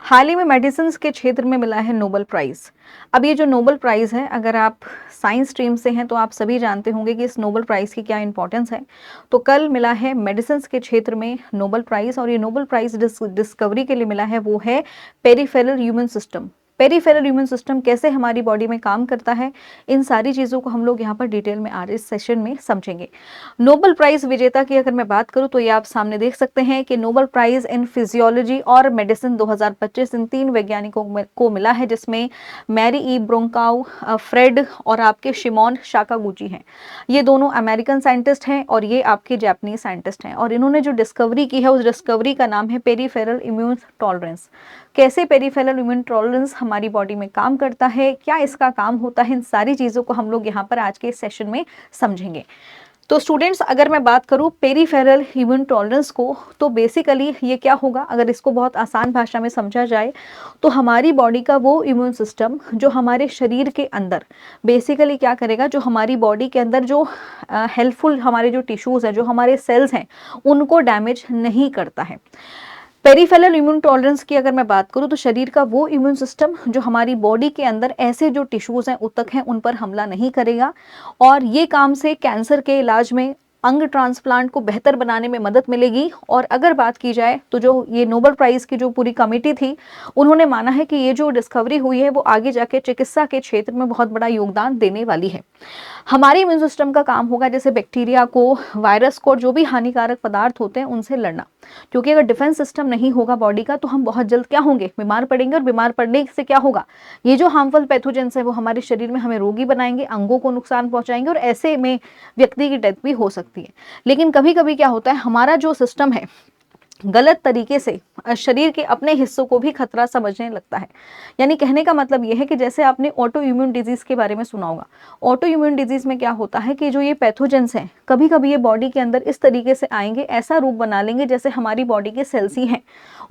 हाल ही में मेडिसिन के क्षेत्र में मिला है नोबेल प्राइज़। अब ये जो नोबेल प्राइज़ है, अगर आप साइंस स्ट्रीम से हैं तो आप सभी जानते होंगे कि इस नोबेल प्राइज़ की क्या इंपॉर्टेंस है। तो कल मिला है मेडिसिन के क्षेत्र में नोबेल प्राइज़, और ये नोबेल प्राइज़ डिस्कवरी के लिए मिला है, वो है peripheral human system. Peripheral human system कैसे हमारी बॉडी में काम करता है, इन सारी चीज़ों को हम लोग यहाँ पर डिटेल में आज इस सेशन में समझेंगे। नोबेल प्राइज़ विजेता की अगर मैं बात करूँ तो ये आप सामने देख सकते हैं कि नोबेल प्राइज़ इन फिजियोलॉजी और मेडिसिन 2025 इन 3 वैज्ञानिकों को मिला है, जिसमें मैरी ई ब्रोंकाउ, फ्रेड और आपके शिमोन साकागुची हैं। ये दोनों अमेरिकन साइंटिस्ट हैं और ये आपके जापानीज साइंटिस्ट हैं, और इन्होंने जो डिस्कवरी की है उस डिस्कवरी का नाम है पेरिफेरल इम्यून टॉलरेंस। कैसे पेरिफेरल इम्यून टॉलरेंस हमारी बॉडी में काम करता है, क्या इसका काम होता है, इन सारी चीज़ों को हम लोग यहाँ पर आज के इस सेशन में समझेंगे। तो स्टूडेंट्स, अगर मैं बात करूँ पेरिफेरल इम्यून टॉलरेंस को, तो बेसिकली ये क्या होगा, अगर इसको बहुत आसान भाषा में समझा जाए तो हमारी बॉडी का वो इम्यून सिस्टम जो हमारे शरीर के अंदर बेसिकली क्या करेगा, जो हमारी बॉडी के अंदर जो हेल्पफुल हमारे जो टिश्यूज़ हैं, जो हमारे सेल्स हैं, उनको डैमेज नहीं करता है। पेरिफेरल इम्यून टॉलरेंस की अगर मैं बात करूं तो शरीर का वो इम्यून सिस्टम जो हमारी बॉडी के अंदर ऐसे जो टिश्यूज हैं, ऊतक हैं, उन पर हमला नहीं करेगा, और ये काम से कैंसर के इलाज में, अंग ट्रांसप्लांट को बेहतर बनाने में मदद मिलेगी। और अगर बात की जाए तो जो ये नोबेल प्राइज़ की जो पूरी कमेटी थी, उन्होंने माना है कि ये जो डिस्कवरी हुई है वो आगे जाके चिकित्सा के क्षेत्र में बहुत बड़ा योगदान देने वाली है। हमारे इम्यून सिस्टम का काम होगा जैसे बैक्टीरिया को, वायरस को, और जो भी हानिकारक पदार्थ होते हैं उनसे लड़ना, क्योंकि अगर डिफेंस सिस्टम नहीं होगा बॉडी का तो हम बहुत जल्द क्या होंगे, बीमार पड़ेंगे, और बीमार पड़ने से क्या होगा, ये जो हार्मफुल पैथोजेंस है वो हमारे शरीर में हमें रोगी बनाएंगे, अंगों को नुकसान पहुंचाएंगे, और ऐसे में व्यक्ति की डेथ भी हो सकती है। लेकिन कभी कभी क्या होता है, हमारा जो सिस्टम है गलत तरीके से शरीर के अपने हिस्सों को भी खतरा समझने लगता है। यानी कहने का मतलब यह है कि जैसे आपने ऑटो इम्यून डिजीज के बारे में सुना होगा, ऑटो इम्यून डिजीज में क्या होता है कि जो ये पैथोजेंस हैं, कभी कभी ये बॉडी के अंदर इस तरीके से आएंगे, ऐसा रूप बना लेंगे जैसे हमारी बॉडी के सेल्स ही हैं,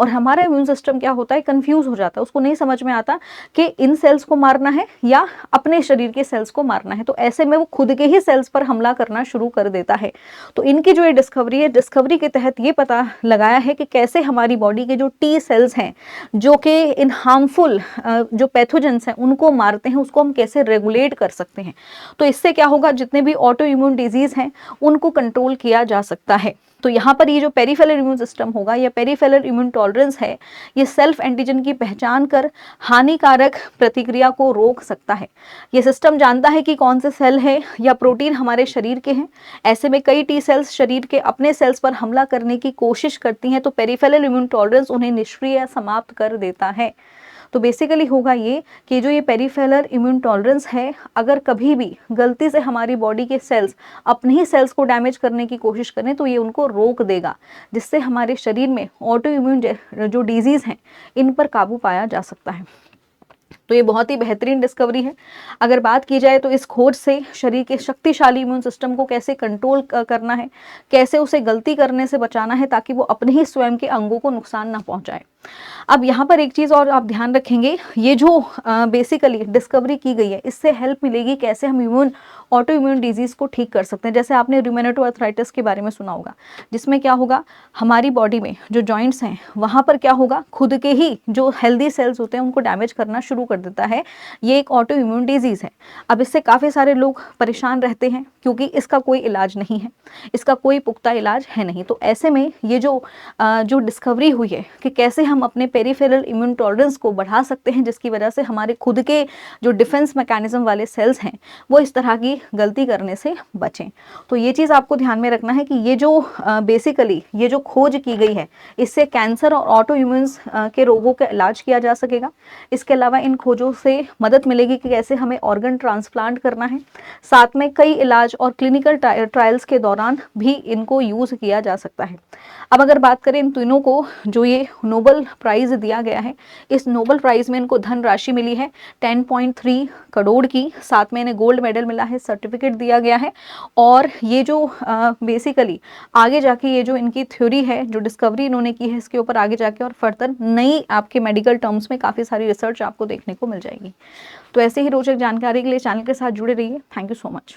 और हमारा इम्यून सिस्टम क्या होता है, कंफ्यूज हो जाता है, उसको नहीं समझ में आता कि इन सेल्स को मारना है या अपने शरीर के सेल्स को मारना है। तो ऐसे में वो खुद के ही सेल्स पर हमला करना शुरू कर देता है। तो इनकी जो ये डिस्कवरी है, डिस्कवरी के तहत ये पता लगाया है कि कैसे हमारी बॉडी के जो टी सेल्स हैं, जो कि इन हार्मफुल जो पैथोजेंस हैं उनको मारते हैं, उसको हम कैसे रेगुलेट कर सकते हैं। तो इससे क्या होगा, जितने भी ऑटो इम्यून डिजीज हैं उनको कंट्रोल किया जा सकता है। तो यहाँ पर ये जो पेरिफेरल इम्यून सिस्टम होगा या पेरिफेरल इम्यून टॉलरेंस है, ये सेल्फ एंटीजन की पहचान कर हानिकारक प्रतिक्रिया को रोक सकता है। ये सिस्टम जानता है कि कौन से सेल है या प्रोटीन हमारे शरीर के हैं। ऐसे में कई टी सेल्स शरीर के अपने सेल्स पर हमला करने की कोशिश करती हैं, तो पेरिफेरल इम्यून टॉलरेंस उन्हें निष्क्रिय या समाप्त कर देता है। तो बेसिकली होगा ये कि जो ये पेरिफेरल इम्यून टॉलरेंस है, अगर कभी भी गलती से हमारी बॉडी के सेल्स अपने ही सेल्स को डैमेज करने की कोशिश करें तो ये उनको रोक देगा, जिससे हमारे शरीर में ऑटो इम्यून जो डिजीज़ हैं इन पर काबू पाया जा सकता है। तो ये बहुत ही बेहतरीन डिस्कवरी है। अगर बात की जाए तो इस खोज से शरीर के शक्तिशाली इम्यून सिस्टम को कैसे कंट्रोल करना है, कैसे उसे गलती करने से बचाना है ताकि वो अपने ही स्वयं के अंगों को नुकसान ना पहुंचाए। अब यहाँ पर एक चीज़ और आप ध्यान रखेंगे, ये जो बेसिकली डिस्कवरी की गई है, इससे हेल्प मिलेगी कैसे हम ऑटो इम्यून डिजीज़ को ठीक कर सकते हैं। जैसे आपने रूमेटोइड आर्थराइटिस के बारे में सुना होगा, जिसमें क्या होगा, हमारी बॉडी में जो जॉइंट्स हैं वहाँ पर क्या होगा, खुद के ही जो हेल्दी सेल्स होते हैं उनको डैमेज करना शुरू कर देता है। ये एक ऑटो इम्यून डिजीज़ है। अब इससे काफ़ी सारे लोग परेशान रहते हैं क्योंकि इसका कोई इलाज नहीं है, इसका कोई पुख्ता इलाज है नहीं। तो ऐसे में ये जो डिस्कवरी हुई है कि कैसे हम अपने पेरिफेरल इम्यून टॉलरेंस को बढ़ा सकते हैं, जिसकी वजह से हमारे खुद के जो डिफेंस मैकेनिज्म वाले सेल्स हैं वो इस तरह की गलती करने से बचें। तो ये चीज़ आपको ध्यान में रखना है कि ये जो बेसिकली ये जो खोज की गई है, इससे कैंसर और ऑटो इम्यून्स के रोगों का इलाज किया जा सकेगा। इसके अलावा इन खोजों से मदद मिलेगी कि कैसे हमें ऑर्गन ट्रांसप्लांट करना है। साथ में कई इलाज और क्लिनिकल ट्रायल्स के दौरान भी इनको यूज़ किया जा सकता है। अब अगर बात करें इन तीनों को जो ये नोबेल प्राइज़ दिया गया है, इस नोबेल प्राइज़ में इनको धनराशि मिली है 10.3 करोड़ की। साथ में इन्हें गोल्ड मेडल मिला है, सर्टिफिकेट दिया गया है। और ये जो बेसिकली आगे जाके ये जो इनकी थ्योरी है, जो डिस्कवरी इन्होंने की है, इसके ऊपर आगे जाके और फर्दर नई आपके मेडिकल टर्म्स में काफ़ी सारी रिसर्च आपको देखने को मिल जाएगी। तो ऐसे ही रोचक जानकारी के लिए चैनल के साथ जुड़े रहिए। Thank you so much.